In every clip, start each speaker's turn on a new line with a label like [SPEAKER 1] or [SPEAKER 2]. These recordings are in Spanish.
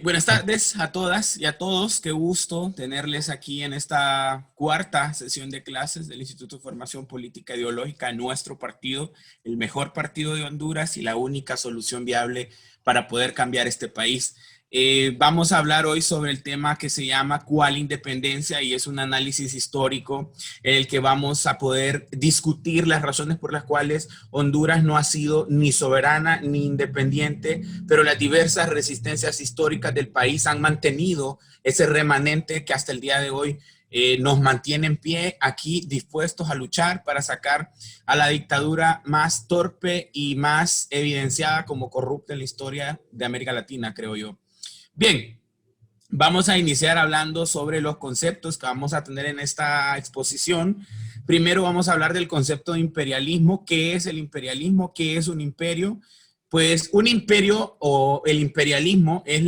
[SPEAKER 1] Buenas tardes a todas y a todos. Qué gusto tenerles aquí en esta cuarta sesión de clases del Instituto de Formación Política Ideológica, nuestro partido, el mejor partido de Honduras y la única solución viable para poder cambiar este país. Vamos a hablar hoy sobre el tema que se llama ¿Cuál independencia? Y es un análisis histórico en el que vamos a poder discutir las razones por las cuales Honduras no ha sido ni soberana ni independiente, pero las diversas resistencias históricas del país han mantenido ese remanente que hasta el día de hoy nos mantiene en pie aquí dispuestos a luchar para sacar a la dictadura más torpe y más evidenciada como corrupta en la historia de América Latina, creo yo. Bien, vamos a iniciar hablando sobre los conceptos que vamos a tener en esta exposición. Primero vamos a hablar del concepto de imperialismo. ¿Qué es el imperialismo? ¿Qué es un imperio? Pues un imperio o el imperialismo es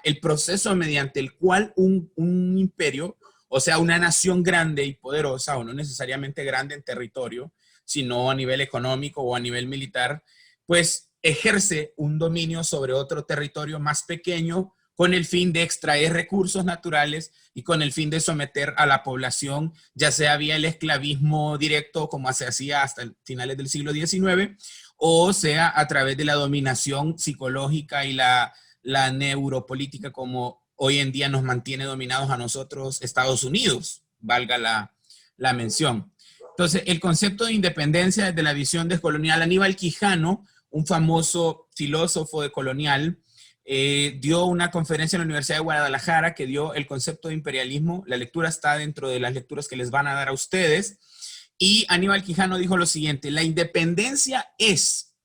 [SPEAKER 1] el proceso mediante el cual un imperio, o sea, una nación grande y poderosa, o no necesariamente grande en territorio, sino a nivel económico o a nivel militar, pues ejerce un dominio sobre otro territorio más pequeño con el fin de extraer recursos naturales y con el fin de someter a la población, ya sea vía el esclavismo directo, como se hacía hasta finales del siglo XIX, o sea a través de la dominación psicológica y la neuropolítica, como hoy en día nos mantiene dominados a nosotros Estados Unidos, valga la mención. Entonces, el concepto de independencia desde la visión descolonial, Aníbal Quijano, un famoso filósofo decolonial, dio una conferencia en la Universidad de Guadalajara que dio el concepto de imperialismo. La lectura está dentro de las lecturas que les van a dar a ustedes. Y Aníbal Quijano dijo lo siguiente: la independencia es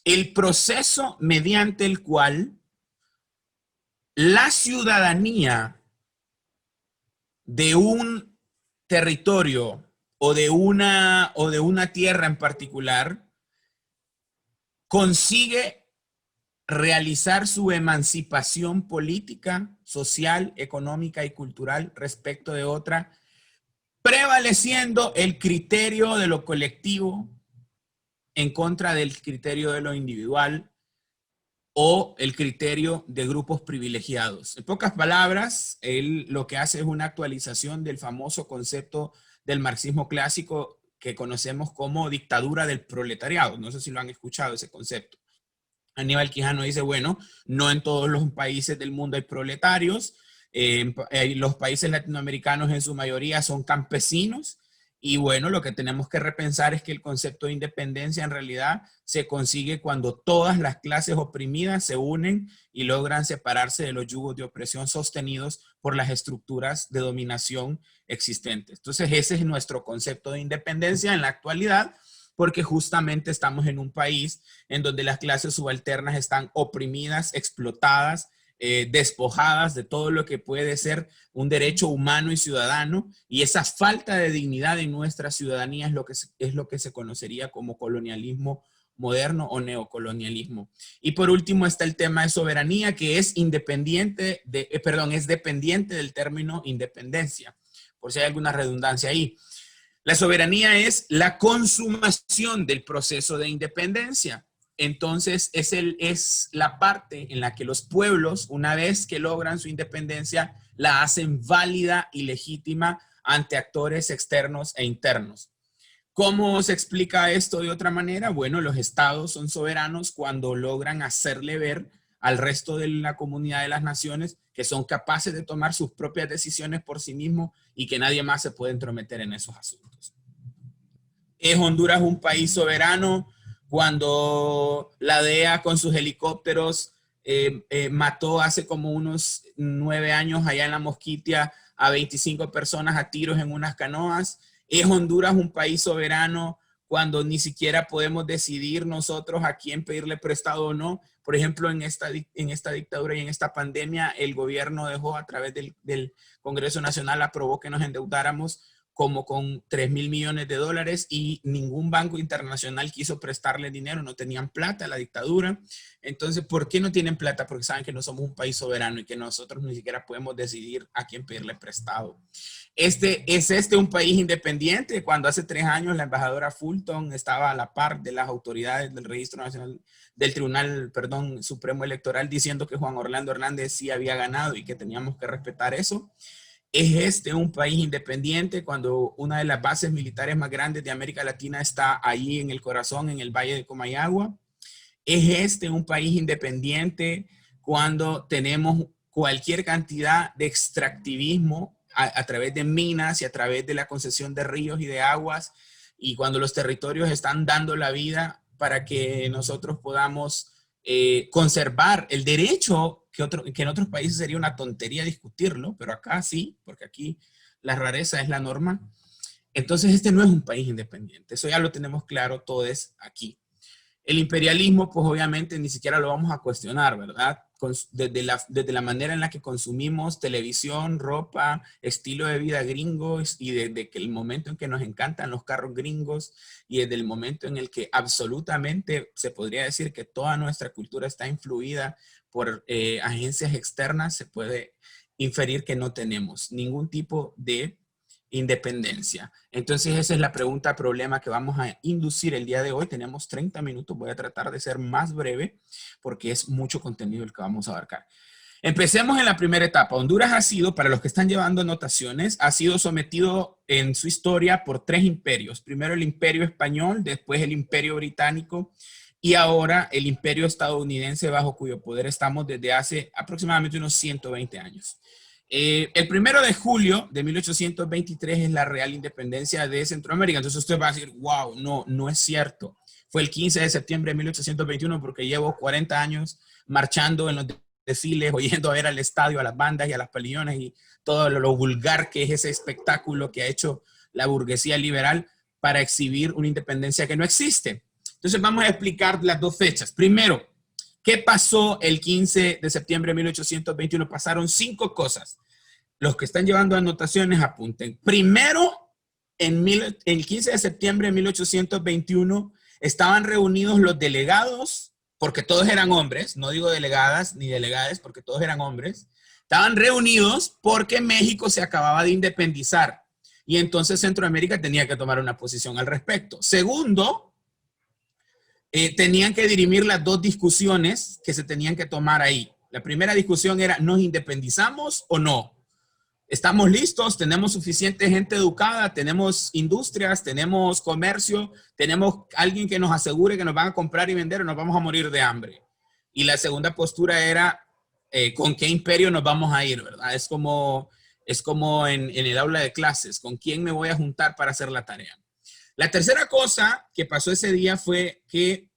[SPEAKER 1] el proceso mediante el cual la ciudadanía de un territorio o de una tierra en particular consigue realizar su emancipación política, social, económica y cultural respecto de otra, prevaleciendo el criterio de lo colectivo en contra del criterio de lo individual o el criterio de grupos privilegiados. En pocas palabras, él lo que hace es una actualización del famoso concepto del marxismo clásico que conocemos como dictadura del proletariado. No sé si lo han escuchado ese concepto. Aníbal Quijano dice, bueno, no en todos los países del mundo hay proletarios, los países latinoamericanos en su mayoría son campesinos, y bueno, lo que tenemos que repensar es que el concepto de independencia en realidad se consigue cuando todas las clases oprimidas se unen y logran separarse de los yugos de opresión sostenidos por las estructuras de dominación existentes. Entonces ese es nuestro concepto de independencia en la actualidad, porque justamente estamos en un país en donde las clases subalternas están oprimidas, explotadas, despojadas de todo lo que puede ser un derecho humano y ciudadano, y esa falta de dignidad en nuestra ciudadanía es lo que se conocería como colonialismo moderno o neocolonialismo. Y por último está el tema de soberanía, que es es dependiente del término independencia, por si hay alguna redundancia ahí. La soberanía es la consumación del proceso de independencia. Entonces, es la parte en la que los pueblos, una vez que logran su independencia, la hacen válida y legítima ante actores externos e internos. ¿Cómo se explica esto de otra manera? Bueno, los estados son soberanos cuando logran hacerle ver al resto de la comunidad de las naciones que son capaces de tomar sus propias decisiones por sí mismos y que nadie más se puede entrometer en esos asuntos. ¿Es Honduras un país soberano cuando la DEA con sus helicópteros mató hace como unos 9 años allá en la Mosquitia a 25 personas a tiros en unas canoas? ¿Es Honduras un país soberano cuando ni siquiera podemos decidir nosotros a quién pedirle prestado o no? Por ejemplo, en esta dictadura y en esta pandemia, el gobierno dejó a través del Congreso Nacional, aprobó que nos endeudáramos como con 3.000 millones de dólares y ningún banco internacional quiso prestarle dinero, no tenían plata, la dictadura. Entonces, ¿por qué no tienen plata? Porque saben que no somos un país soberano y que nosotros ni siquiera podemos decidir a quién pedirle prestado. ¿Es un país independiente? Cuando hace 3 años la embajadora Fulton estaba a la par de las autoridades del Registro Nacional, del Tribunal, perdón, Supremo Electoral, diciendo que Juan Orlando Hernández sí había ganado y que teníamos que respetar eso. ¿Es un país independiente cuando una de las bases militares más grandes de América Latina está ahí en el corazón, en el Valle de Comayagua? ¿Es un país independiente cuando tenemos cualquier cantidad de extractivismo a través de minas y a través de la concesión de ríos y de aguas, y cuando los territorios están dando la vida para que nosotros podamos conservar el derecho que en otros países sería una tontería discutirlo, pero acá sí, porque aquí la rareza es la norma? Entonces este no es un país independiente, eso ya lo tenemos claro todos aquí. El imperialismo, pues obviamente ni siquiera lo vamos a cuestionar, ¿verdad? Desde la manera en la que consumimos televisión, ropa, estilo de vida gringos, y desde que el momento en que nos encantan los carros gringos, y desde el momento en el que absolutamente se podría decir que toda nuestra cultura está influida por agencias externas, se puede inferir que no tenemos ningún tipo de independencia. Entonces esa es la pregunta problema que vamos a inducir el día de hoy. Tenemos 30 minutos, voy a tratar de ser más breve porque es mucho contenido el que vamos a abarcar. Empecemos en la primera etapa. Honduras ha sido, para los que están llevando anotaciones, ha sido sometido en su historia por 3 imperios. Primero el Imperio Español, después el Imperio Británico y ahora el Imperio Estadounidense, bajo cuyo poder estamos desde hace aproximadamente unos 120 años. El 1 de julio de 1823 es la real independencia de Centroamérica. Entonces usted va a decir, wow, no es cierto. Fue el 15 de septiembre de 1821 porque llevo 40 años marchando en los desfiles, oyendo a ver al estadio, a las bandas y a las palillones y todo lo vulgar que es ese espectáculo que ha hecho la burguesía liberal para exhibir una independencia que no existe. Entonces vamos a explicar las 2 fechas. Primero, ¿qué pasó el 15 de septiembre de 1821? Pasaron 5 cosas. Los que están llevando anotaciones apunten. Primero, el 15 de septiembre de 1821 estaban reunidos los delegados, porque todos eran hombres, no digo delegadas ni delegades, porque todos eran hombres. Estaban reunidos porque México se acababa de independizar y entonces Centroamérica tenía que tomar una posición al respecto. Segundo, tenían que dirimir las 2 discusiones que se tenían que tomar ahí. La primera discusión era, ¿nos independizamos o no? ¿Estamos listos? ¿Tenemos suficiente gente educada? ¿Tenemos industrias? ¿Tenemos comercio? ¿Tenemos alguien que nos asegure que nos van a comprar y vender o nos vamos a morir de hambre? Y la segunda postura era, ¿con qué imperio nos vamos a ir? ¿Verdad? Es como en el aula de clases, ¿con quién me voy a juntar para hacer la tarea? La tercera cosa que pasó ese día fue que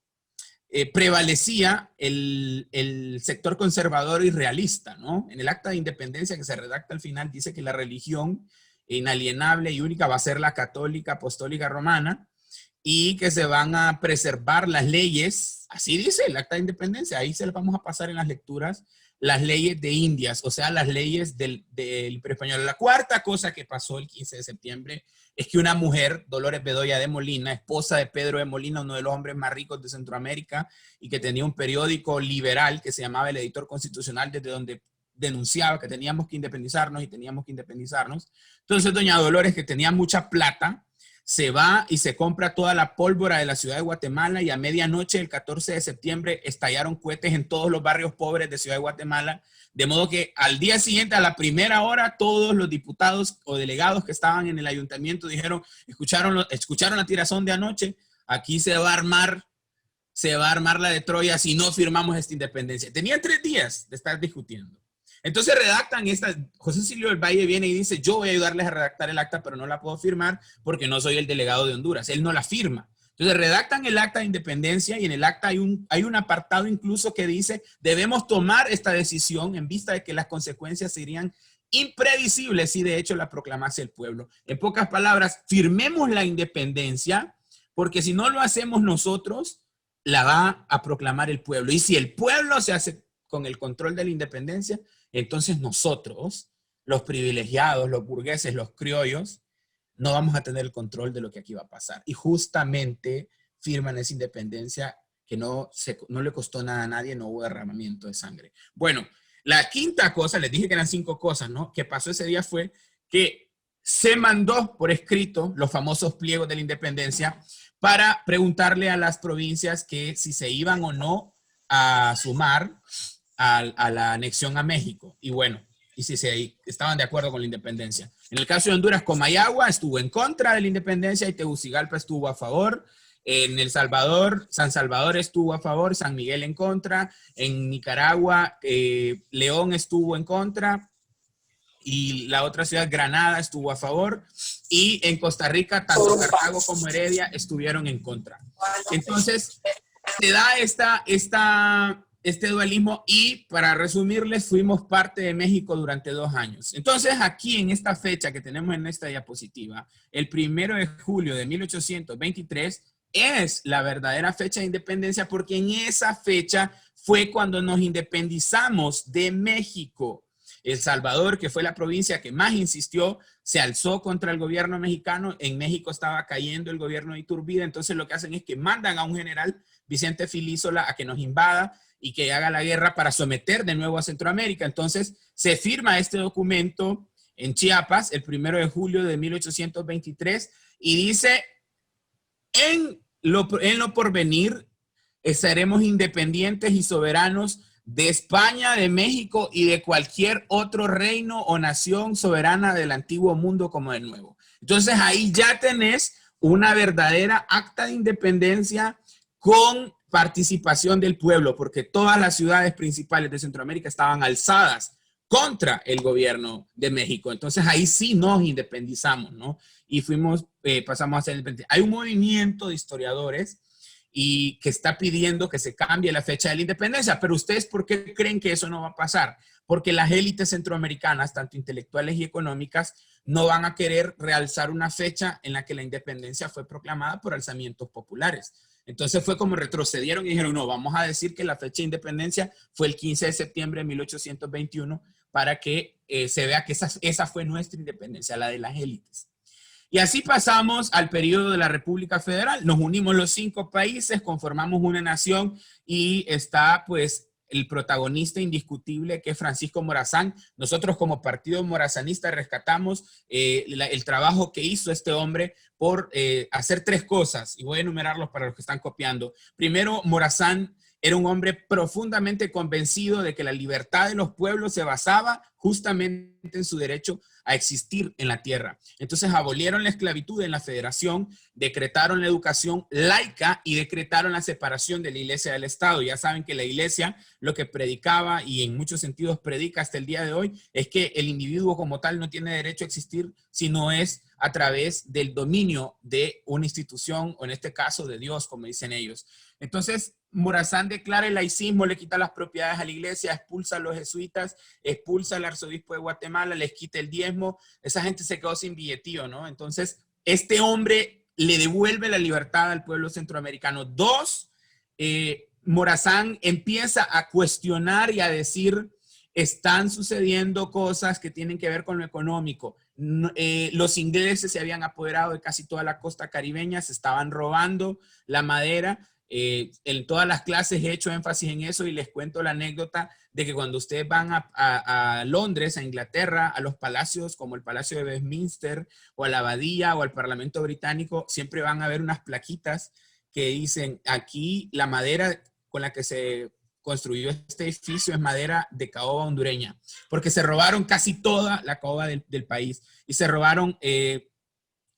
[SPEAKER 1] prevalecía el sector conservador y realista, ¿no? En el acta de independencia que se redacta al final dice que la religión inalienable y única va a ser la católica apostólica romana y que se van a preservar las leyes, así dice el acta de independencia, ahí se las vamos a pasar en las lecturas, las leyes de Indias, o sea, las leyes del Imperio Español. La cuarta cosa que pasó el 15 de septiembre es que una mujer, Dolores Bedoya de Molina, esposa de Pedro de Molina, uno de los hombres más ricos de Centroamérica, y que tenía un periódico liberal que se llamaba El Editor Constitucional, desde donde denunciaba que teníamos que independizarnos y teníamos que independizarnos. Entonces, doña Dolores, que tenía mucha plata, se va y se compra toda la pólvora de la ciudad de Guatemala y a medianoche, el 14 de septiembre, estallaron cohetes en todos los barrios pobres de Ciudad de Guatemala, de modo que al día siguiente, a la primera hora, todos los diputados o delegados que estaban en el ayuntamiento dijeron, escucharon la tirazón de anoche, aquí se va a armar la de Troya si no firmamos esta independencia. Tenían 3 días de estar discutiendo. Entonces redactan esta, José Silvio del Valle viene y dice, yo voy a ayudarles a redactar el acta, pero no la puedo firmar porque no soy el delegado de Honduras. Él no la firma. Entonces redactan el acta de independencia y en el acta hay un apartado incluso que dice, debemos tomar esta decisión en vista de que las consecuencias serían imprevisibles si de hecho la proclamase el pueblo. En pocas palabras, firmemos la independencia porque si no lo hacemos nosotros, la va a proclamar el pueblo. Y si el pueblo se hace con el control de la independencia, entonces nosotros, los privilegiados, los burgueses, los criollos, no vamos a tener el control de lo que aquí va a pasar. Y justamente firman esa independencia que no le costó nada a nadie, no hubo derramamiento de sangre. Bueno, la quinta cosa, les dije que eran 5 cosas, ¿no? Que pasó ese día fue que se mandó por escrito los famosos pliegos de la independencia para preguntarle a las provincias que si se iban o no a sumar a la anexión a México. Y bueno, y si estaban de acuerdo con la independencia. En el caso de Honduras, Comayagua estuvo en contra de la independencia y Tegucigalpa estuvo a favor. En El Salvador, San Salvador estuvo a favor, San Miguel en contra. En Nicaragua, León estuvo en contra. Y la otra ciudad, Granada, estuvo a favor. Y en Costa Rica, tanto Cartago como Heredia estuvieron en contra. Entonces, se da este dualismo y, para resumirles, fuimos parte de México durante 2 años. Entonces, aquí en esta fecha que tenemos en esta diapositiva, el 1 de julio de 1823, es la verdadera fecha de independencia, porque en esa fecha fue cuando nos independizamos de México. El Salvador, que fue la provincia que más insistió, se alzó contra el gobierno mexicano. En México estaba cayendo el gobierno de Iturbide, entonces lo que hacen es que mandan a un general, Vicente Filísola, a que nos invada y que haga la guerra para someter de nuevo a Centroamérica. Entonces se firma este documento en Chiapas el 1 de julio de 1823 y dice: en lo porvenir seremos independientes y soberanos de España, de México y de cualquier otro reino o nación soberana del antiguo mundo como del nuevo. Entonces ahí ya tenés una verdadera acta de independencia con participación del pueblo, porque todas las ciudades principales de Centroamérica estaban alzadas contra el gobierno de México. Entonces ahí sí nos independizamos, ¿no? Y pasamos a ser independientes. Hay un movimiento de historiadores y que está pidiendo que se cambie la fecha de la independencia. Pero ustedes, ¿por qué creen que eso no va a pasar? Porque las élites centroamericanas, tanto intelectuales y económicas, no van a querer realzar una fecha en la que la independencia fue proclamada por alzamientos populares. Entonces fue como retrocedieron y dijeron: no, vamos a decir que la fecha de independencia fue el 15 de septiembre de 1821 para que se vea que esa fue nuestra independencia, la de las élites. Y así pasamos al periodo de la República Federal. Nos unimos los 5 países, conformamos una nación y está pues el protagonista indiscutible, que es Francisco Morazán. Nosotros como partido morazanista rescatamos el trabajo que hizo este hombre por hacer 3 cosas, y voy a enumerarlos para los que están copiando. Primero, Morazán era un hombre profundamente convencido de que la libertad de los pueblos se basaba justamente en su derecho a existir en la tierra. Entonces abolieron la esclavitud en la federación, decretaron la educación laica y decretaron la separación de la iglesia del Estado. Ya saben que la iglesia lo que predicaba, y en muchos sentidos predica hasta el día de hoy, es que el individuo como tal no tiene derecho a existir si no es a través del dominio de una institución, o en este caso de Dios, como dicen ellos. Entonces, Morazán declara el laicismo, le quita las propiedades a la iglesia, expulsa a los jesuitas, expulsa al arzobispo de Guatemala, les quita el diezmo. Esa gente se quedó sin billetío, ¿no? Entonces, este hombre le devuelve la libertad al pueblo centroamericano. 2, Morazán empieza a cuestionar y a decir: están sucediendo cosas que tienen que ver con lo económico. Los ingleses se habían apoderado de casi toda la costa caribeña, se estaban robando la madera. En todas las clases he hecho énfasis en eso y les cuento la anécdota de que cuando ustedes van a Londres, a Inglaterra, a los palacios como el Palacio de Westminster o a la Abadía o al Parlamento Británico, siempre van a ver unas plaquitas que dicen: aquí la madera con la que se construyó este edificio es madera de caoba hondureña, porque se robaron casi toda la caoba del país y se robaron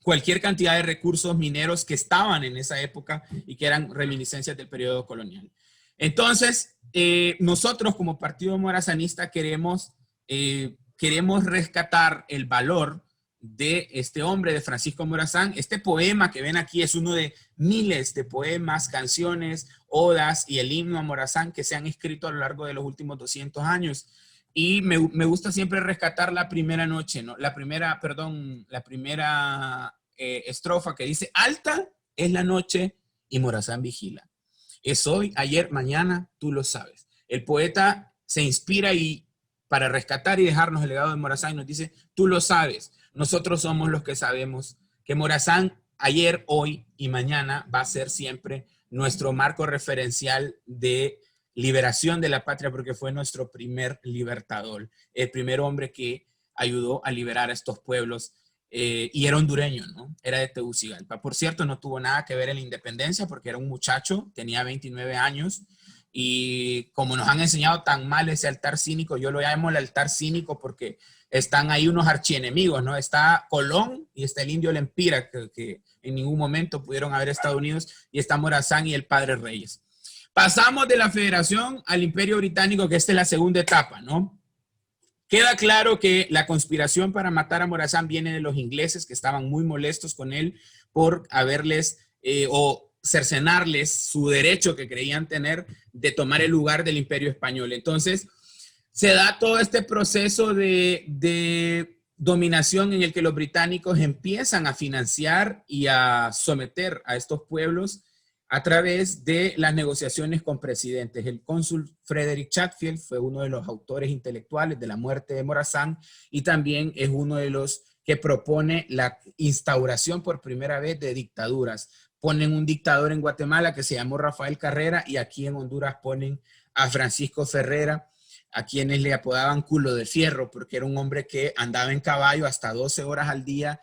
[SPEAKER 1] cualquier cantidad de recursos mineros que estaban en esa época y que eran reminiscencias del periodo colonial. Entonces, nosotros como Partido Morazanista queremos rescatar el valor de este hombre, de Francisco Morazán. Este poema que ven aquí es uno de miles de poemas, canciones, odas y el himno a Morazán que se han escrito a lo largo de los últimos 200 años. Y me gusta siempre rescatar la primera noche, ¿no? La primera estrofa que dice: alta es la noche y Morazán vigila. Es hoy, ayer, mañana, tú lo sabes. El poeta se inspira y para rescatar y dejarnos el legado de Morazán nos dice: tú lo sabes, nosotros somos los que sabemos que Morazán ayer, hoy y mañana va a ser siempre nuestro marco referencial de liberación de la patria, porque fue nuestro primer libertador, el primer hombre que ayudó a liberar a estos pueblos, y era hondureño, ¿no? Era de Tegucigalpa. Por cierto, no tuvo nada que ver en la independencia porque era un muchacho, tenía 29 años, y como nos han enseñado tan mal ese altar cínico, yo lo llamo el altar cínico porque están ahí unos archienemigos, ¿no? Está Colón y está el indio Lempira, que en ningún momento pudieron haber estado unidos, y está Morazán y el padre Reyes. Pasamos de la Federación al Imperio Británico, que esta es la segunda etapa, ¿no? Queda claro que la conspiración para matar a Morazán viene de los ingleses, que estaban muy molestos con él por haberles o cercenarles su derecho que creían tener de tomar el lugar del Imperio Español. Entonces, se da todo este proceso de dominación en el que los británicos empiezan a financiar y a someter a estos pueblos a través de las negociaciones con presidentes. El cónsul Frederick Chatfield fue uno de los autores intelectuales de la muerte de Morazán y también es uno de los que propone la instauración por primera vez de dictaduras. Ponen un dictador en Guatemala que se llamó Rafael Carrera, y aquí en Honduras ponen a Francisco Ferrera, a quienes le apodaban culo de fierro, porque era un hombre que andaba en caballo hasta 12 horas al día,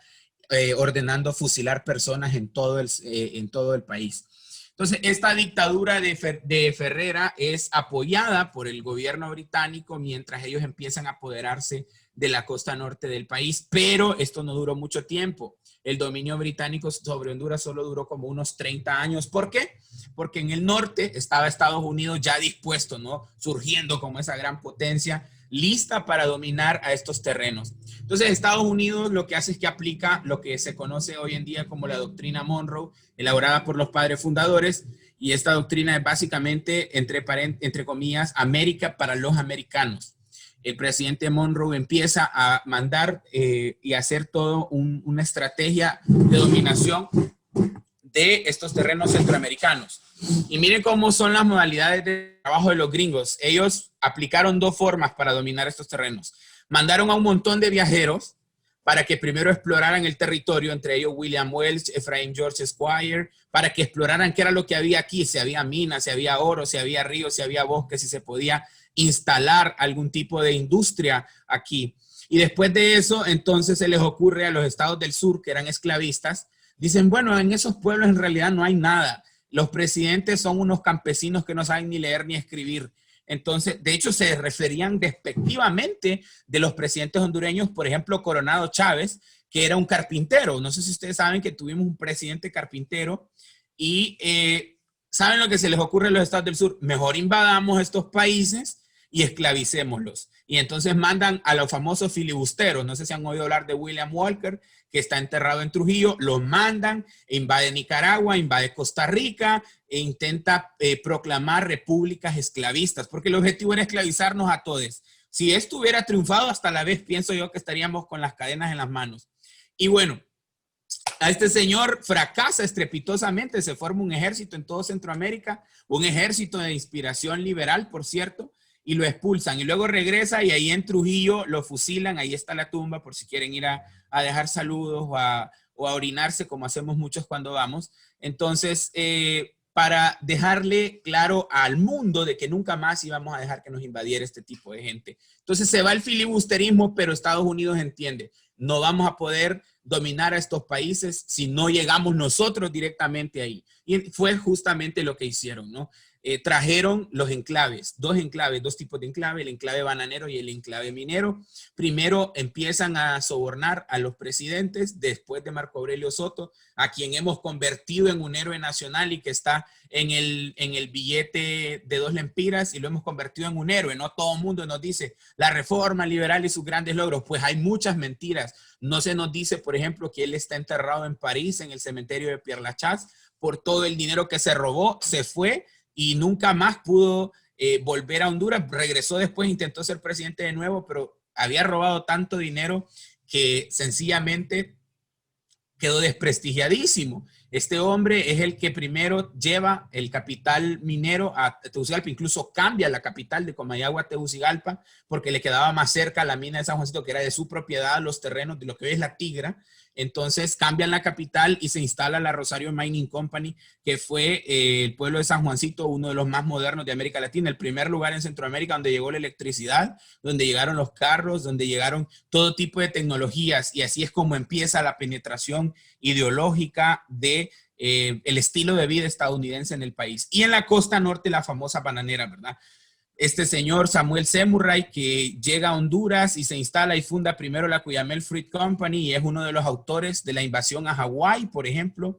[SPEAKER 1] ordenando fusilar personas en todo el país. Entonces, esta dictadura de Ferrera es apoyada por el gobierno británico mientras ellos empiezan a apoderarse de la costa norte del país, pero esto no duró mucho tiempo. El dominio británico sobre Honduras solo duró como unos 30 años. ¿Por qué? Porque en el norte estaba Estados Unidos ya dispuesto, ¿no? Surgiendo como esa gran potencia, lista para dominar a estos terrenos. Entonces, Estados Unidos lo que hace es que aplica lo que se conoce hoy en día como la doctrina Monroe, elaborada por los padres fundadores, y esta doctrina es básicamente, entre comillas, América para los americanos. El presidente Monroe empieza a mandar y hacer todo una estrategia de dominación de estos terrenos centroamericanos. Y miren cómo son las modalidades de trabajo de los gringos. Ellos aplicaron dos formas para dominar estos terrenos. Mandaron a un montón de viajeros para que primero exploraran el territorio, entre ellos William Welch, Ephraim George Squire, para que exploraran qué era lo que había aquí, si había minas, si había oro, si había ríos, si había bosques, si se podía instalar algún tipo de industria aquí. Y después de eso, entonces se les ocurre a los estados del sur, que eran esclavistas, dicen, bueno, en esos pueblos en realidad no hay nada. Los presidentes son unos campesinos que no saben ni leer ni escribir. Entonces, de hecho, se referían despectivamente de los presidentes hondureños, por ejemplo, Coronado Chávez, que era un carpintero. No sé si ustedes saben que tuvimos un presidente carpintero y ¿saben lo que se les ocurre a los estados del sur? Mejor invadamos estos países y esclavicémoslos. Y entonces mandan a los famosos filibusteros. No sé si han oído hablar de William Walker, que está enterrado en Trujillo. Los mandan, invade Nicaragua, invade Costa Rica e intenta proclamar repúblicas esclavistas, porque el objetivo era esclavizarnos a todos. Si esto hubiera triunfado, hasta la vez pienso yo que estaríamos con las cadenas en las manos. Y bueno, a este señor fracasa estrepitosamente, se forma un ejército en todo Centroamérica, un ejército de inspiración liberal, por cierto, y lo expulsan. Y luego regresa y ahí en Trujillo lo fusilan, ahí está la tumba por si quieren ir a dejar saludos o a orinarse, como hacemos muchos cuando vamos. Entonces, para dejarle claro al mundo de que nunca más íbamos a dejar que nos invadiera este tipo de gente. Entonces se va el filibusterismo, pero Estados Unidos entiende, no vamos a poder dominar a estos países si no llegamos nosotros directamente ahí. Y fue justamente lo que hicieron, ¿no? Trajeron los enclaves, dos tipos de enclave, el enclave bananero y el enclave minero. Primero empiezan a sobornar a los presidentes, después de Marco Aurelio Soto, a quien hemos convertido en un héroe nacional y que está en el billete de 2 lempiras y lo hemos convertido en un héroe. No todo el mundo nos dice la reforma liberal y sus grandes logros, pues hay muchas mentiras. No se nos dice, por ejemplo, que él está enterrado en París, en el cementerio de Père Lachaise, por todo el dinero que se robó, se fue y nunca más pudo volver a Honduras. Regresó después, intentó ser presidente de nuevo, pero había robado tanto dinero que sencillamente quedó desprestigiadísimo. Este hombre es el que primero lleva el capital minero a Tegucigalpa, incluso cambia la capital de Comayagua a Tegucigalpa porque le quedaba más cerca la mina de San Juancito, que era de su propiedad, los terrenos de lo que hoy es La Tigra. Entonces cambian la capital y se instala la Rosario Mining Company, que fue el pueblo de San Juancito, uno de los más modernos de América Latina, el primer lugar en Centroamérica donde llegó la electricidad, donde llegaron los carros, donde llegaron todo tipo de tecnologías, y así es como empieza la penetración ideológica de el estilo de vida estadounidense en el país. Y en la costa norte, la famosa bananera, ¿verdad? Este señor Samuel Semurray, que llega a Honduras y se instala y funda primero la Cuyamel Fruit Company, y es uno de los autores de la invasión a Hawái, por ejemplo,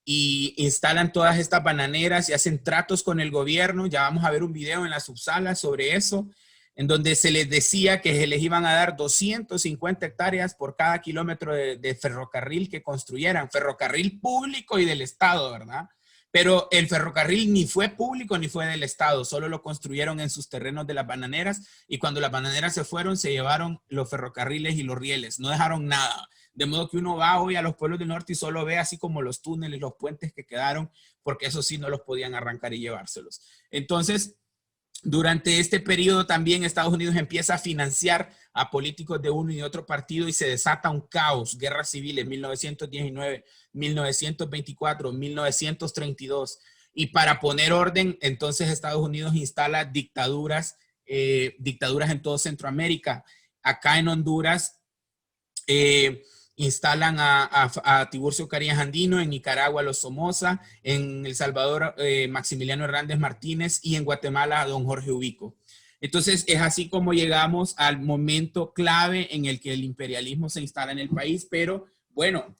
[SPEAKER 1] y instalan todas estas bananeras y hacen tratos con el gobierno. Ya vamos a ver un video en la subsala sobre eso, en donde se les decía que se les iban a dar 250 hectáreas por cada kilómetro de ferrocarril que construyeran, ferrocarril público y del Estado, ¿verdad? Pero el ferrocarril ni fue público ni fue del Estado, solo lo construyeron en sus terrenos de las bananeras, y cuando las bananeras se fueron, se llevaron los ferrocarriles y los rieles, no dejaron nada. De modo que uno va hoy a los pueblos del norte y solo ve así como los túneles, los puentes que quedaron, porque eso sí no los podían arrancar y llevárselos. Entonces, durante este periodo también Estados Unidos empieza a financiar a políticos de uno y otro partido y se desata un caos, guerras civiles, 1919, 1924, 1932. Y para poner orden, entonces Estados Unidos instala dictaduras en todo Centroamérica. Acá en Honduras instalan a Tiburcio Carías Andino, en Nicaragua los Somoza, en El Salvador Maximiliano Hernández Martínez, y en Guatemala a don Jorge Ubico. Entonces es así como llegamos al momento clave en el que el imperialismo se instala en el país, pero bueno,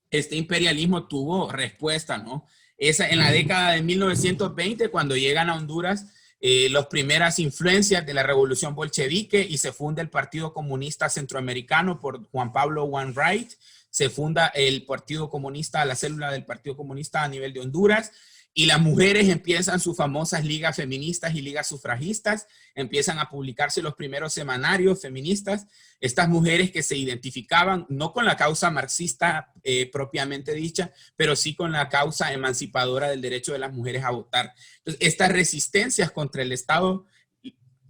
[SPEAKER 1] este imperialismo tuvo respuesta, ¿no? En la década de 1920, cuando llegan a Honduras, las primeras influencias de la revolución bolchevique, y se funda el Partido Comunista Centroamericano por Juan Pablo Wainwright. Se funda el Partido Comunista, la célula del Partido Comunista a nivel de Honduras, y las mujeres empiezan sus famosas ligas feministas y ligas sufragistas, empiezan a publicarse los primeros semanarios feministas. Estas mujeres que se identificaban no con la causa marxista propiamente dicha, pero sí con la causa emancipadora del derecho de las mujeres a votar. Entonces, estas resistencias contra el Estado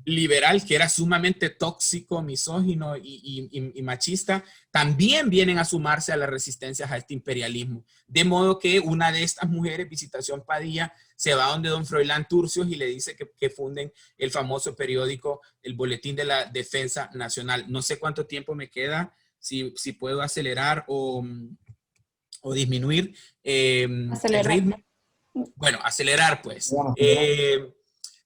[SPEAKER 1] liberal, que era sumamente tóxico, misógino y machista, también vienen a sumarse a las resistencias a este imperialismo. De modo que una de estas mujeres, Visitación Padilla, se va donde don Froilán Turcios y le dice que funden el famoso periódico, el Boletín de la Defensa Nacional. No sé cuánto tiempo me queda, si puedo acelerar o disminuir el ritmo. Bueno, acelerar pues.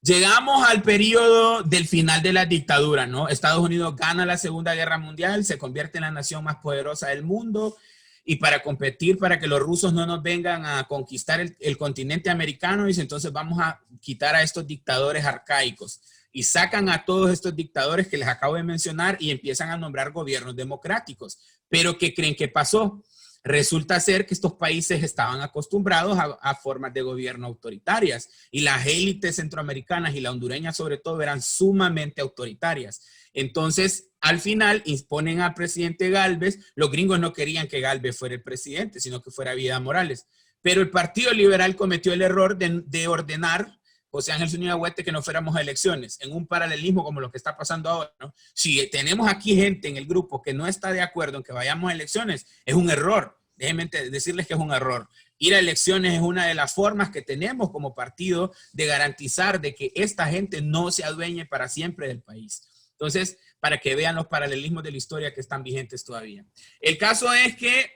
[SPEAKER 1] Llegamos al periodo del final de la dictadura, ¿no? Estados Unidos gana la Segunda Guerra Mundial, se convierte en la nación más poderosa del mundo, y para competir, para que los rusos no nos vengan a conquistar el continente americano, dice, entonces vamos a quitar a estos dictadores arcaicos. Y sacan a todos estos dictadores que les acabo de mencionar y empiezan a nombrar gobiernos democráticos. Pero ¿qué creen que pasó? Resulta ser que estos países estaban acostumbrados a formas de gobierno autoritarias, y las élites centroamericanas y la hondureña sobre todo eran sumamente autoritarias. Entonces, al final, imponen al presidente Gálvez. Los gringos no querían que Gálvez fuera el presidente, sino que fuera Vida Morales. Pero el Partido Liberal cometió el error de ordenar, José Ángel Zúñiga Huete, que no fuéramos a elecciones, en un paralelismo como lo que está pasando ahora, ¿no? Si tenemos aquí gente en el grupo que no está de acuerdo en que vayamos a elecciones, es un error. Déjenme decirles que es un error. Ir a elecciones es una de las formas que tenemos como partido de garantizar de que esta gente no se adueñe para siempre del país. Entonces, para que vean los paralelismos de la historia que están vigentes todavía. El caso es que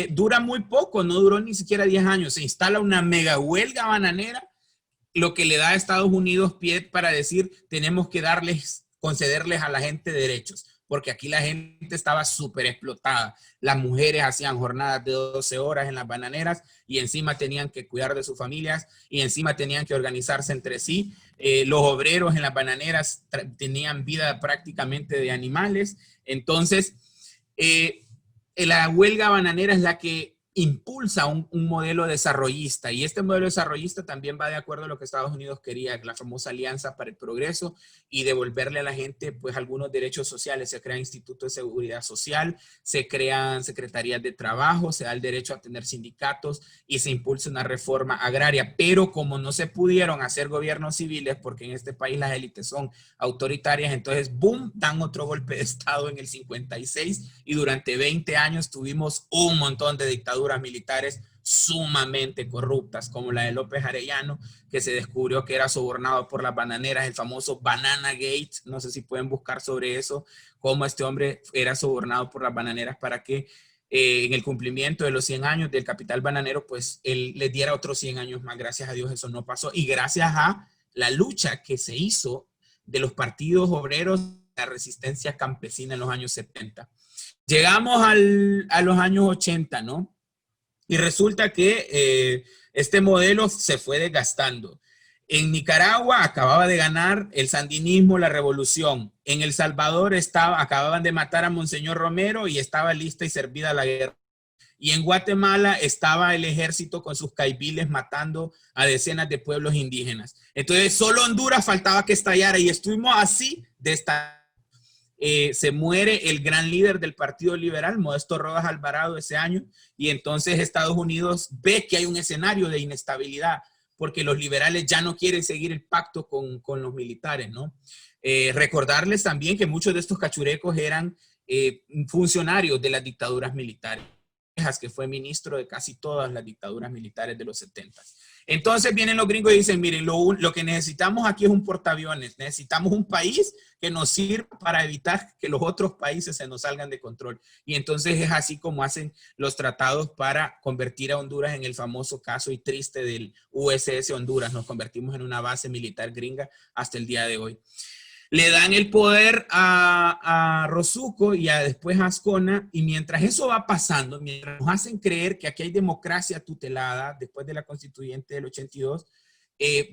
[SPEAKER 1] dura muy poco, no duró ni siquiera 10 años. Se instala una mega huelga bananera, lo que le da a Estados Unidos pie para decir, tenemos que concederles a la gente derechos, porque aquí la gente estaba súper explotada. Las mujeres hacían jornadas de 12 horas en las bananeras, y encima tenían que cuidar de sus familias, y encima tenían que organizarse entre sí. Los obreros en las bananeras tenían vida prácticamente de animales. Entonces, la huelga bananera es la que impulsa un modelo desarrollista, y este modelo desarrollista también va de acuerdo a lo que Estados Unidos quería, la famosa Alianza para el Progreso, y devolverle a la gente pues algunos derechos sociales. Se crea Instituto de Seguridad Social, se crean secretarías de trabajo, se da el derecho a tener sindicatos y se impulsa una reforma agraria. Pero como no se pudieron hacer gobiernos civiles, porque en este país las élites son autoritarias, entonces boom, dan otro golpe de estado en el 56, y durante 20 años tuvimos un montón de dictaduras militares sumamente corruptas, como la de López Arellano, que se descubrió que era sobornado por las bananeras, el famoso Banana Gate. No sé si pueden buscar sobre eso, cómo este hombre era sobornado por las bananeras para que en el cumplimiento de los 100 años del capital bananero, pues él les diera otros 100 años más. Gracias a Dios eso no pasó, y gracias a la lucha que se hizo de los partidos obreros, la resistencia campesina en los años 70. Llegamos a los años 80, ¿no? Y resulta que este modelo se fue desgastando. En Nicaragua acababa de ganar el sandinismo, la revolución. En El Salvador acababan de matar a Monseñor Romero y estaba lista y servida la guerra. Y en Guatemala estaba el ejército con sus caibiles matando a decenas de pueblos indígenas. Entonces solo Honduras faltaba que estallara, y estuvimos así de estallar. Se muere el gran líder del Partido Liberal, Modesto Rodas Alvarado, ese año, y entonces Estados Unidos ve que hay un escenario de inestabilidad, porque los liberales ya no quieren seguir el pacto con los militares, ¿no? Recordarles también que muchos de estos cachurecos eran funcionarios de las dictaduras militares, que fue ministro de casi todas las dictaduras militares de los 70. Entonces vienen los gringos y dicen, miren, lo que necesitamos aquí es un portaaviones, necesitamos un país que nos sirva para evitar que los otros países se nos salgan de control. Y entonces es así como hacen los tratados para convertir a Honduras en el famoso caso y triste del USS Honduras. Nos convertimos en una base militar gringa hasta el día de hoy. Le dan el poder a Rosuco y después a Ascona, y mientras eso va pasando, mientras nos hacen creer que aquí hay democracia tutelada después de la constituyente del 82,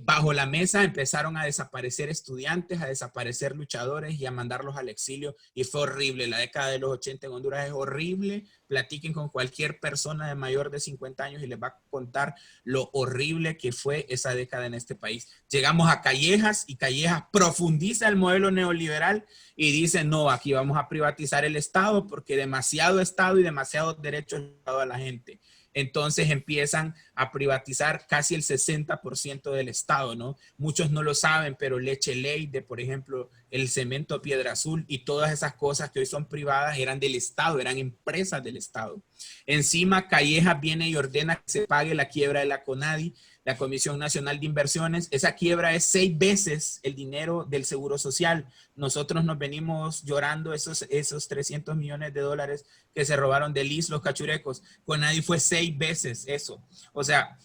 [SPEAKER 1] bajo la mesa empezaron a desaparecer estudiantes, a desaparecer luchadores y a mandarlos al exilio, y fue horrible. La década de los 80 en Honduras es horrible. Platiquen con cualquier persona de mayor de 50 años y les va a contar lo horrible que fue esa década en este país. Llegamos a Callejas, y Callejas profundiza el modelo neoliberal y dice, no, aquí vamos a privatizar el Estado porque demasiado Estado y demasiados derechos a la gente. Entonces empiezan a privatizar casi el 60% del Estado, ¿no? Muchos no lo saben, pero Leche Leite, por ejemplo, el cemento Piedra Azul y todas esas cosas que hoy son privadas eran del Estado, eran empresas del Estado. Encima, Callejas viene y ordena que se pague la quiebra de la CONADI, la Comisión Nacional de Inversiones. Esa quiebra es 6 veces el dinero del Seguro Social. Nosotros nos venimos llorando esos 300 millones de dólares que se robaron del IS los cachurecos. CONADI fue 6 veces eso. O sea,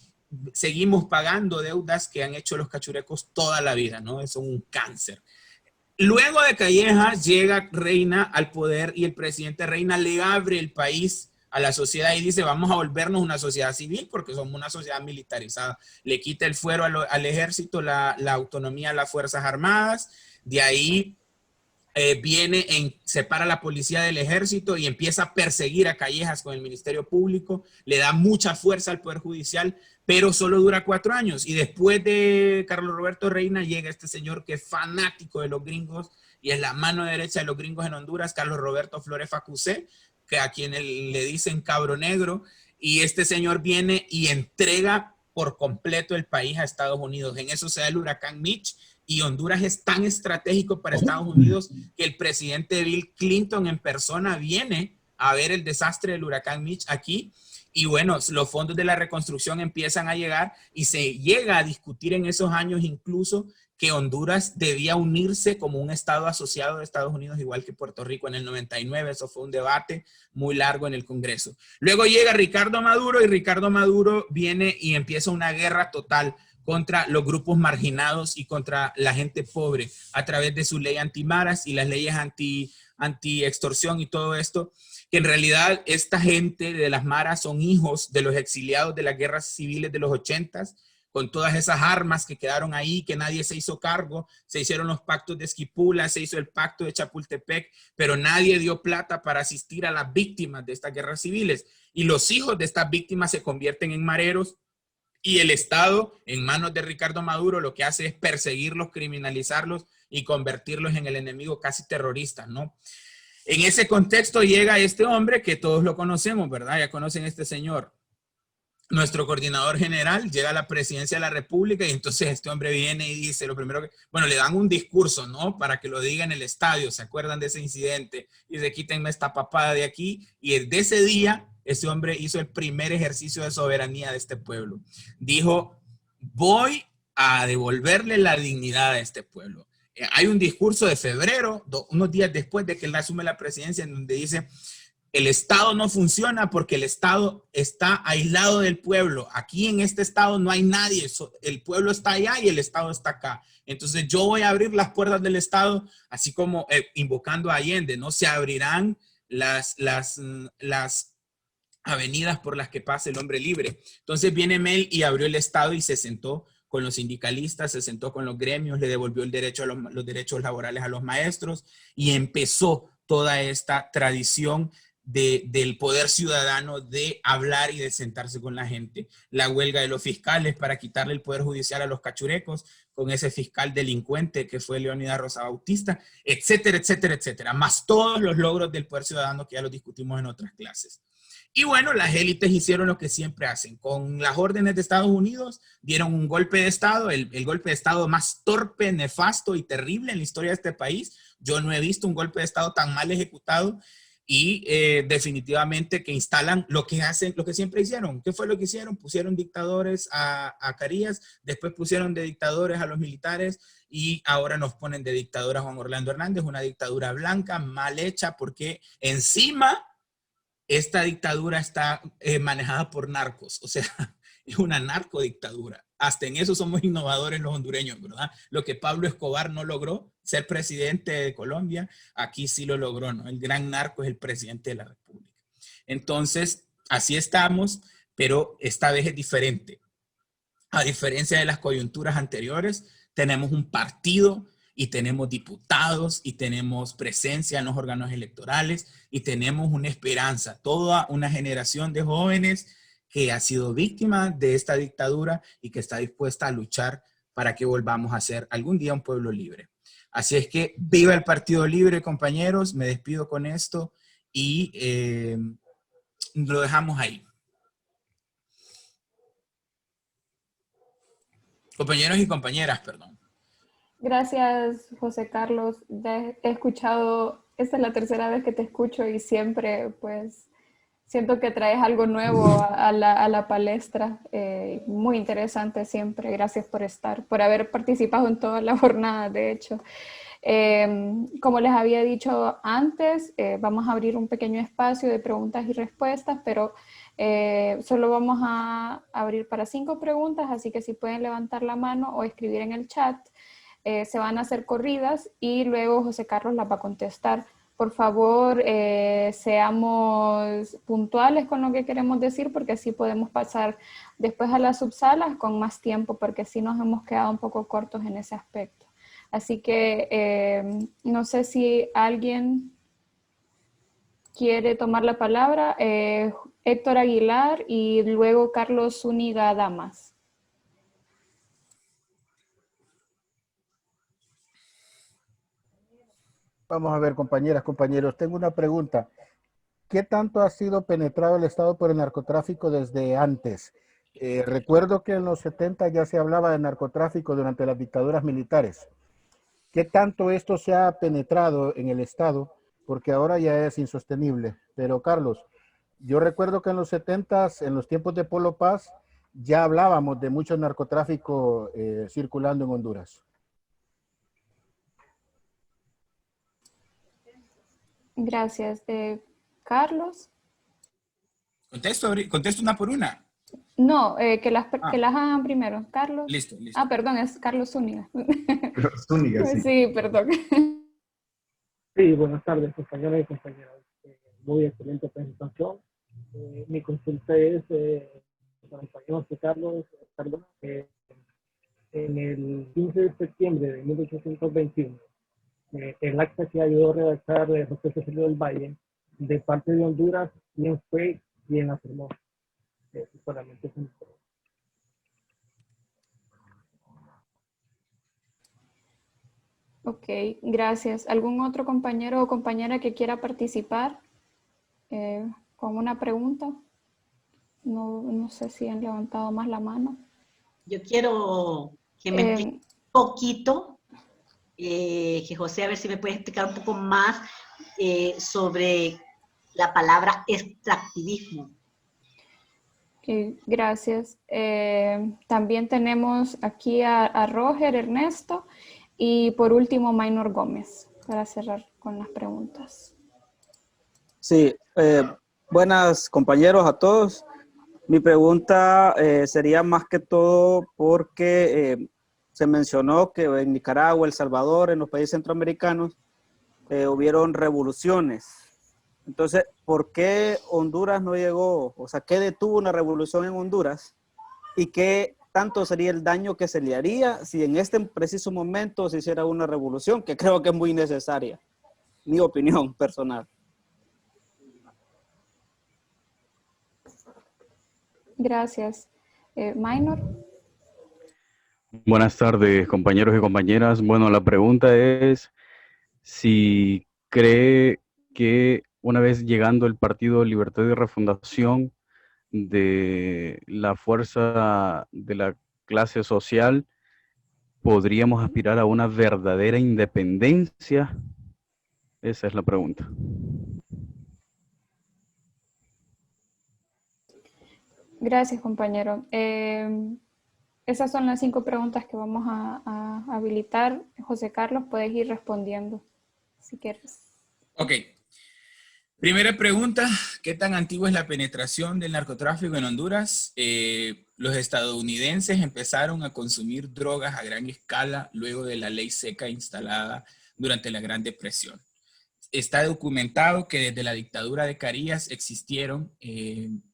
[SPEAKER 1] seguimos pagando deudas que han hecho los cachurecos toda la vida, ¿no? Eso es un cáncer. Luego de Callejas llega Reina al poder, y el presidente Reina le abre el país a la sociedad y dice, vamos a volvernos una sociedad civil porque somos una sociedad militarizada. Le quita el fuero al ejército, la autonomía a las Fuerzas Armadas. De ahí separa la policía del ejército y empieza a perseguir a Callejas con el Ministerio Público. Le da mucha fuerza al Poder Judicial, pero solo dura 4 años. Y después de Carlos Roberto Reina llega este señor que es fanático de los gringos y es la mano derecha de los gringos en Honduras, Carlos Roberto Flores Facusé, que a quien le dicen cabro negro, y este señor viene y entrega por completo el país a Estados Unidos. En eso se da el huracán Mitch, y Honduras es tan estratégico para Estados Unidos que el presidente Bill Clinton en persona viene a ver el desastre del huracán Mitch aquí. Y bueno, los fondos de la reconstrucción empiezan a llegar, y se llega a discutir en esos años incluso que Honduras debía unirse como un estado asociado de Estados Unidos, igual que Puerto Rico en el 99. Eso fue un debate muy largo en el Congreso. Luego llega Ricardo Maduro, y Ricardo Maduro viene y empieza una guerra total contra los grupos marginados y contra la gente pobre a través de su ley antimaras y las leyes anti-extorsión y todo esto, que en realidad esta gente de las maras son hijos de los exiliados de las guerras civiles de los 80s, con todas esas armas que quedaron ahí, que nadie se hizo cargo. Se hicieron los pactos de Esquipula, se hizo el pacto de Chapultepec, pero nadie dio plata para asistir a las víctimas de estas guerras civiles. Y los hijos de estas víctimas se convierten en mareros, y el Estado, en manos de Ricardo Maduro, lo que hace es perseguirlos, criminalizarlos y convertirlos en el enemigo casi terrorista, ¿no? En ese contexto llega este hombre que todos lo conocemos, ¿verdad? Ya conocen a este señor. Nuestro coordinador general llega a la presidencia de la República y entonces este hombre viene y dice lo primero que, bueno, le dan un discurso, ¿no? Para que lo diga en el estadio, ¿se acuerdan de ese incidente? Y dice, quítenme esta papada de aquí. Y desde ese día, ese hombre hizo el primer ejercicio de soberanía de este pueblo. Dijo, voy a devolverle la dignidad a este pueblo. Hay un discurso de febrero, unos días después de que él asume la presidencia, en donde dice, el Estado no funciona porque el Estado está aislado del pueblo. Aquí en este Estado no hay nadie. El pueblo está allá y el Estado está acá. Entonces yo voy a abrir las puertas del Estado, así como invocando a Allende, ¿no? Se abrirán las avenidas por las que pase el hombre libre. Entonces viene Mel y abrió el Estado y se sentó con los sindicalistas, se sentó con los gremios, le devolvió el derecho a los derechos laborales a los maestros y empezó toda esta tradición del poder ciudadano de hablar y de sentarse con la gente. La huelga de los fiscales para quitarle el poder judicial a los cachurecos con ese fiscal delincuente que fue Leónidas Rosa Bautista, etcétera, etcétera, etcétera. Más todos los logros del poder ciudadano que ya los discutimos en otras clases. Y bueno, las élites hicieron lo que siempre hacen. Con las órdenes de Estados Unidos, dieron un golpe de Estado, el golpe de Estado más torpe, nefasto y terrible en la historia de este país. Yo no he visto un golpe de Estado tan mal ejecutado y definitivamente que instalan lo que hacen, lo que siempre hicieron. ¿Qué fue lo que hicieron? Pusieron dictadores a Carías, después pusieron de dictadores a los militares y ahora nos ponen de dictador a Juan Orlando Hernández, una dictadura blanca, mal hecha, porque encima esta dictadura está manejada por narcos, o sea, es una narcodictadura. Hasta en eso somos innovadores los hondureños, ¿verdad? Lo que Pablo Escobar no logró, ser presidente de Colombia, aquí sí lo logró, ¿no? El gran narco es el presidente de la República. Entonces, así estamos, pero esta vez es diferente. A diferencia de las coyunturas anteriores, tenemos un partido y tenemos diputados y tenemos presencia en los órganos electorales y tenemos una esperanza, toda una generación de jóvenes que ha sido víctima de esta dictadura y que está dispuesta a luchar para que volvamos a ser algún día un pueblo libre. Así es que viva el Partido Libre, compañeros. Me despido con esto y lo dejamos ahí. Compañeros y compañeras, perdón.
[SPEAKER 2] Gracias, José Carlos. He escuchado, esta es la tercera vez que te escucho y siempre, pues, siento que traes algo nuevo a la palestra. Muy interesante siempre. Gracias por estar, por haber participado en toda la jornada, de hecho. Como les había dicho antes, vamos a abrir un pequeño espacio de preguntas y respuestas, pero solo vamos a abrir para 5 preguntas, así que si pueden levantar la mano o escribir en el chat, se van a hacer corridas y luego José Carlos las va a contestar. Por favor, seamos puntuales con lo que queremos decir, porque así podemos pasar después a las subsalas con más tiempo, porque sí nos hemos quedado un poco cortos en ese aspecto. Así que no sé si alguien quiere tomar la palabra. Héctor Aguilar y luego Carlos Zúñiga Damas.
[SPEAKER 3] Vamos a ver, compañeras, compañeros, tengo una pregunta. ¿Qué tanto ha sido penetrado el Estado por el narcotráfico desde antes? Recuerdo que en los 70 ya se hablaba de narcotráfico durante las dictaduras militares. ¿Qué tanto esto se ha penetrado en el Estado? Porque ahora ya es insostenible. Pero Carlos, yo recuerdo que en los 70, en los tiempos de Polo Paz, ya hablábamos de mucho narcotráfico circulando en Honduras.
[SPEAKER 2] Gracias. Carlos.
[SPEAKER 1] Contesto una por una.
[SPEAKER 2] No, que las hagan primero. Carlos.
[SPEAKER 1] Listo, listo.
[SPEAKER 2] Ah, perdón, es Carlos Zúñiga.
[SPEAKER 4] Zúñiga, sí.
[SPEAKER 2] Sí, perdón.
[SPEAKER 4] Sí, buenas tardes, compañeros y compañeras. Muy excelente presentación. Mi consulta es para el compañero José Carlos Cardona, en el 15 de septiembre de 1821, el acta que ayudó a redactar José Cecilio del Valle, de parte de Honduras, quién fue quien la firmó. Solamente es un...
[SPEAKER 2] Ok, gracias. ¿Algún otro compañero o compañera que quiera participar con una pregunta? No sé si han levantado más la mano.
[SPEAKER 5] Yo quiero que me explique un poquito, que José, a ver si me puede explicar un poco más sobre la palabra extractivismo.
[SPEAKER 2] Ok, gracias. También tenemos aquí a Roger Ernesto y por último Maynor Gómez para cerrar con las preguntas.
[SPEAKER 6] Sí, buenas compañeros a todos. Mi pregunta sería más que todo porque se mencionó que en Nicaragua, El Salvador, en los países centroamericanos, hubieron revoluciones. Entonces, ¿por qué Honduras no llegó? O sea, ¿qué detuvo una revolución en Honduras? ¿Y qué tanto sería el daño que se le haría si en este preciso momento se hiciera una revolución? Que creo que es muy necesaria. Mi opinión personal.
[SPEAKER 2] Gracias. Maynor.
[SPEAKER 7] Buenas tardes, compañeros y compañeras. Bueno, la pregunta es si cree que una vez llegando el Partido Libertad y Refundación de la fuerza de la clase social, podríamos aspirar a una verdadera independencia. Esa es la pregunta.
[SPEAKER 2] Gracias, compañero. Esas son las 5 preguntas que vamos a habilitar. José Carlos, puedes ir respondiendo si quieres.
[SPEAKER 1] Ok. Primera pregunta, ¿qué tan antigua es la penetración del narcotráfico en Honduras? Los estadounidenses empezaron a consumir drogas a gran escala luego de la ley seca instalada durante la Gran Depresión. Está documentado que desde la dictadura de Carías existieron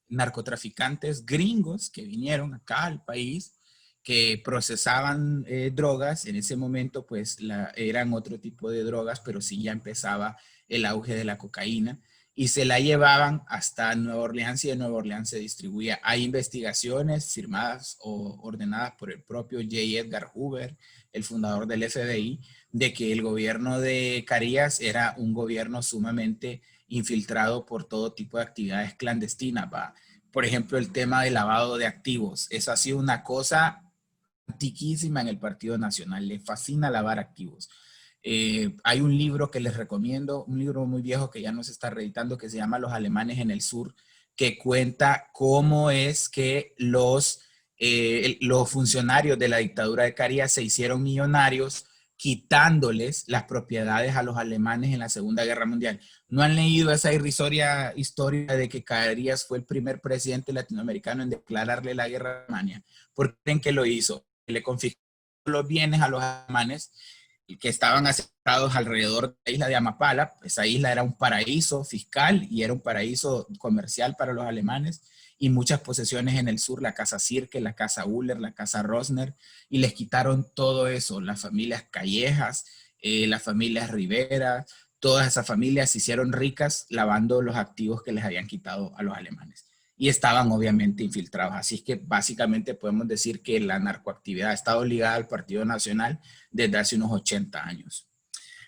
[SPEAKER 1] narcotraficantes gringos que vinieron acá al país, que procesaban drogas. En ese momento pues eran otro tipo de drogas, pero sí ya empezaba el auge de la cocaína y se la llevaban hasta Nueva Orleans y de Nueva Orleans se distribuía. Hay investigaciones firmadas o ordenadas por el propio J. Edgar Hoover, el fundador del FBI, de que el gobierno de Carías era un gobierno sumamente infiltrado por todo tipo de actividades clandestinas. ¿Va? Por ejemplo, el tema de lavado de activos. Eso ha sido una cosa antiquísima en el Partido Nacional. Le fascina lavar activos. Hay un libro que les recomiendo, un libro muy viejo que ya no se está reeditando, que se llama Los Alemanes en el Sur, que cuenta cómo es que los funcionarios de la dictadura de Carías se hicieron millonarios quitándoles las propiedades a los alemanes en la Segunda Guerra Mundial. ¿No han leído esa irrisoria historia de que Carías fue el primer presidente latinoamericano en declararle la guerra a Alemania? ¿Por qué creen que lo hizo? Le confiscó los bienes a los alemanes que estaban asentados alrededor de la isla de Amapala. Esa isla era un paraíso fiscal y era un paraíso comercial para los alemanes, y muchas posesiones en el sur, la casa Sirke, la casa Uller, la casa Rosner, y les quitaron todo eso, las familias Callejas, las familias Rivera, todas esas familias se hicieron ricas lavando los activos que les habían quitado a los alemanes. Y estaban obviamente infiltrados. Así es que básicamente podemos decir que la narcoactividad ha estado ligada al Partido Nacional desde hace unos 80 años.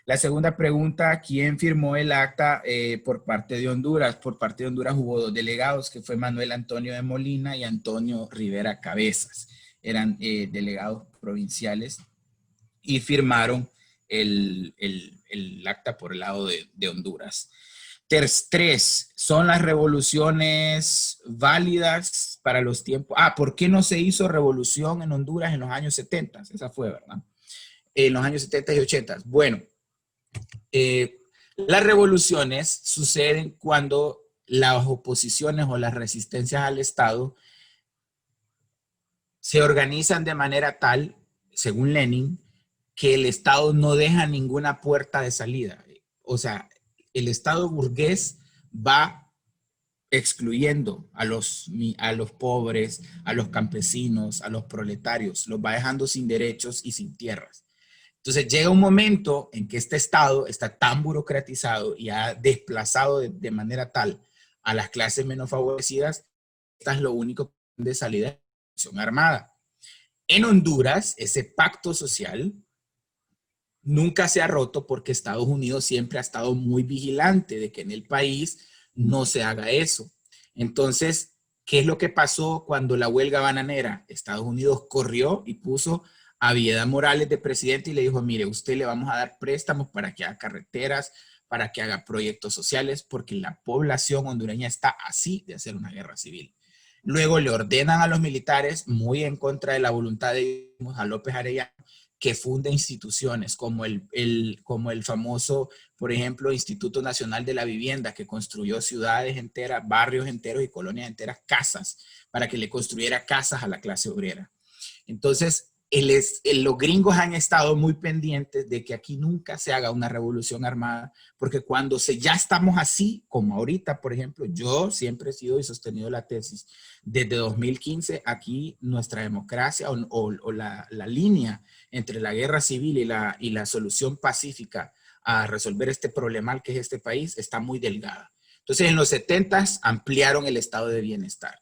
[SPEAKER 1] La segunda pregunta, ¿quién firmó el acta por parte de Honduras? Por parte de Honduras hubo 2 delegados, que fue Manuel Antonio de Molina y Antonio Rivera Cabezas. Eran delegados provinciales y firmaron el acta por el lado de Honduras. 3, ¿son las revoluciones válidas para los tiempos? ¿Por qué no se hizo revolución en Honduras en los años 70? Esa fue, ¿verdad? En los años 70 y 80. Bueno, las revoluciones suceden cuando las oposiciones o las resistencias al Estado se organizan de manera tal, según Lenin, que el Estado no deja ninguna puerta de salida. O sea, el Estado burgués va excluyendo a los pobres, a los campesinos, a los proletarios, los va dejando sin derechos y sin tierras. Entonces llega un momento en que este Estado está tan burocratizado y ha desplazado de manera tal a las clases menos favorecidas, esta es lo único de salida de la acción armada. En Honduras, ese pacto social nunca se ha roto porque Estados Unidos siempre ha estado muy vigilante de que en el país no se haga eso. Entonces, ¿qué es lo que pasó cuando la huelga bananera? Estados Unidos corrió y puso a Vieda Morales de presidente y le dijo, mire, usted le vamos a dar préstamos para que haga carreteras, para que haga proyectos sociales, porque la población hondureña está así de hacer una guerra civil. Luego le ordenan a los militares, muy en contra de la voluntad de a López Arellano, que funde instituciones como el famoso, por ejemplo, Instituto Nacional de la Vivienda, que construyó ciudades enteras, barrios enteros y colonias enteras, casas, para que le construyera casas a la clase obrera. Entonces, los gringos han estado muy pendientes de que aquí nunca se haga una revolución armada, porque cuando ya estamos así, como ahorita, por ejemplo, yo siempre he sido y sostenido la tesis, desde 2015 aquí nuestra democracia o la línea entre la guerra civil y la solución pacífica a resolver este problema que es este país está muy delgada. Entonces en los 70s ampliaron el estado de bienestar.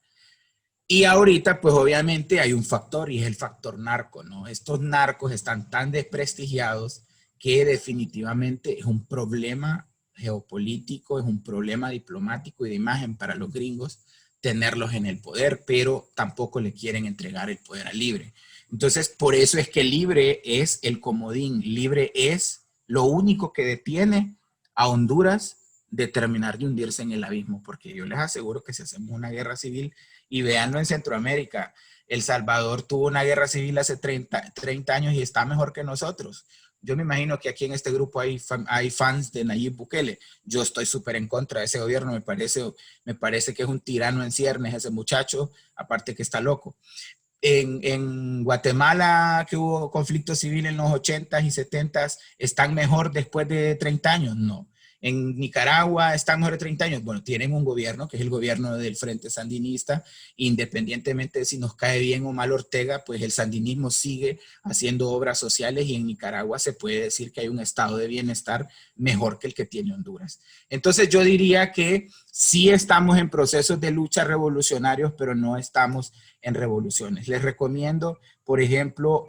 [SPEAKER 1] Y ahorita, pues obviamente hay un factor y es el factor narco, ¿no? Estos narcos están tan desprestigiados que definitivamente es un problema geopolítico, es un problema diplomático y de imagen para los gringos tenerlos en el poder, pero tampoco le quieren entregar el poder a Libre. Entonces, por eso es que Libre es el comodín, Libre es lo único que detiene a Honduras de terminar de hundirse en el abismo, porque yo les aseguro que si hacemos una guerra civil, y véanlo en Centroamérica, El Salvador tuvo una guerra civil hace 30 años y está mejor que nosotros. Yo me imagino que aquí en este grupo hay fans de Nayib Bukele. Yo estoy súper en contra de ese gobierno, me parece que es un tirano en ciernes ese muchacho, aparte que está loco. En Guatemala, que hubo conflicto civil en los 80s y 70s, ¿están mejor después de 30 años? No. En Nicaragua están mejor de 30 años. Bueno, tienen un gobierno que es el gobierno del Frente Sandinista. Independientemente de si nos cae bien o mal Ortega, pues el sandinismo sigue haciendo obras sociales y en Nicaragua se puede decir que hay un estado de bienestar mejor que el que tiene Honduras. Entonces yo diría que sí estamos en procesos de lucha revolucionarios, pero no estamos en revoluciones. Les recomiendo, por ejemplo,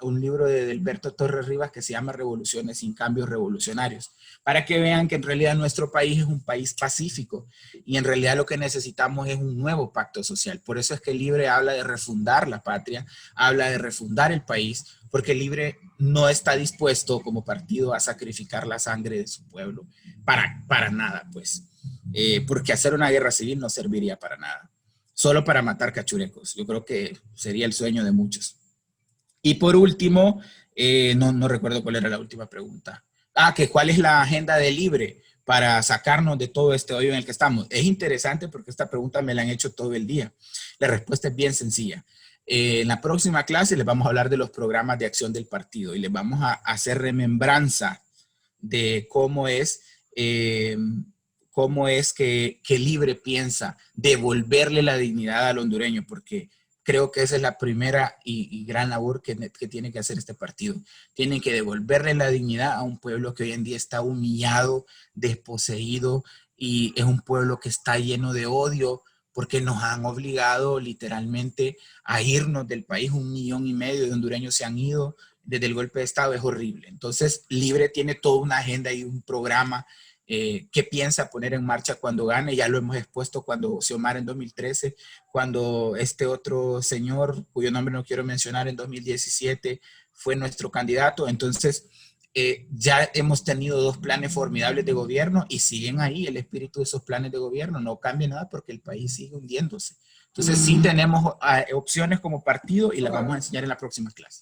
[SPEAKER 1] un libro de Delberto Torres Rivas que se llama Revoluciones sin cambios revolucionarios, para que vean que en realidad nuestro país es un país pacífico y en realidad lo que necesitamos es un nuevo pacto social. Por eso es que Libre habla de refundar la patria, habla de refundar el país, porque Libre no está dispuesto como partido a sacrificar la sangre de su pueblo para nada, pues. Porque hacer una guerra civil no serviría para nada. Solo para matar cachurecos. Yo creo que sería el sueño de muchos. Y por último, no recuerdo cuál era la última pregunta. Que cuál es la agenda de Libre para sacarnos de todo este hoyo en el que estamos. Es interesante porque esta pregunta me la han hecho todo el día. La respuesta es bien sencilla. En la próxima clase les vamos a hablar de los programas de acción del partido y les vamos a hacer remembranza de cómo es que Libre piensa devolverle la dignidad al hondureño, porque creo que esa es la primera y gran labor que tiene que hacer este partido. Tienen que devolverle la dignidad a un pueblo que hoy en día está humillado, desposeído, y es un pueblo que está lleno de odio porque nos han obligado literalmente a irnos del país. 1,5 millones de hondureños se han ido desde el golpe de Estado, es horrible. Entonces, Libre tiene toda una agenda y un programa que piensa poner en marcha cuando gane. Ya lo hemos expuesto cuando Xiomara en 2013, cuando este otro señor, cuyo nombre no quiero mencionar, en 2017 fue nuestro candidato. Entonces, ya hemos tenido 2 planes formidables de gobierno y siguen ahí el espíritu de esos planes de gobierno. No cambia nada porque el país sigue hundiéndose. Entonces, sí tenemos opciones como partido y las vamos a enseñar en la próxima clase.